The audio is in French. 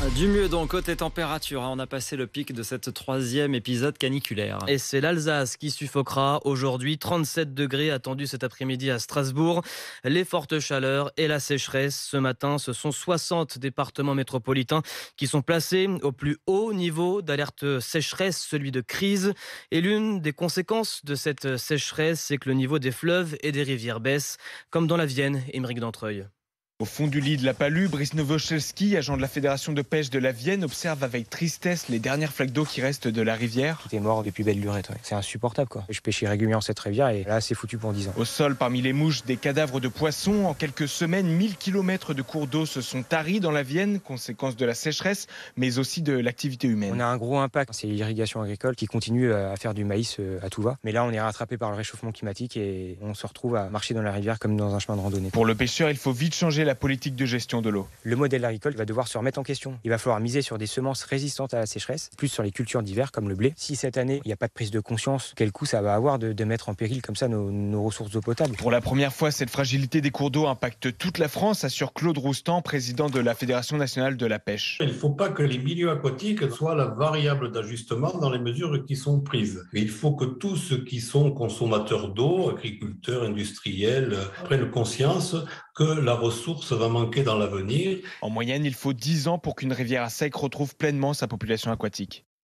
Du mieux donc côté température, on a passé le pic de cette troisième épisode caniculaire. Et c'est l'Alsace qui suffoquera aujourd'hui. 37 degrés attendus cet après-midi à Strasbourg. Les fortes chaleurs et la sécheresse. Ce matin, ce sont 60 départements métropolitains qui sont placés au plus haut niveau d'alerte sécheresse, celui de crise. Et l'une des conséquences de cette sécheresse, c'est que le niveau des fleuves et des rivières baisse, comme dans la Vienne, Émeric Dentreuil. Au fond du lit de la Palue, Brice Nowoczelski, agent de la Fédération de pêche de la Vienne, observe avec tristesse les dernières flaques d'eau qui restent de la rivière. Tout est mort depuis belle lurette, ouais. C'est insupportable quoi. Je pêchais régulièrement cette rivière et là c'est foutu pour 10 ans. Au sol, parmi les mouches, des cadavres de poissons. En quelques semaines, 1000 km de cours d'eau se sont taris dans la Vienne, conséquence de la sécheresse, mais aussi de l'activité humaine. On a un gros impact, c'est l'irrigation agricole qui continue à faire du maïs à tout va. Mais là on est rattrapé par le réchauffement climatique et on se retrouve à marcher dans la rivière comme dans un chemin de randonnée. Pour le pêcheur, il faut vite changer la politique de gestion de l'eau. Le modèle agricole va devoir se remettre en question. Il va falloir miser sur des semences résistantes à la sécheresse, plus sur les cultures d'hiver comme le blé. Si cette année il n'y a pas de prise de conscience, quel coût ça va avoir de mettre en péril comme ça nos ressources d'eau potable. Pour la première fois, cette fragilité des cours d'eau impacte toute la France, assure Claude Roustan, président de la Fédération nationale de la pêche. Il ne faut pas que les milieux aquatiques soient la variable d'ajustement dans les mesures qui sont prises. Il faut que tous ceux qui sont consommateurs d'eau, agriculteurs, industriels, prennent conscience que la ressource va manquer dans l'avenir. En moyenne, il faut 10 ans pour qu'une rivière à sec retrouve pleinement sa population aquatique.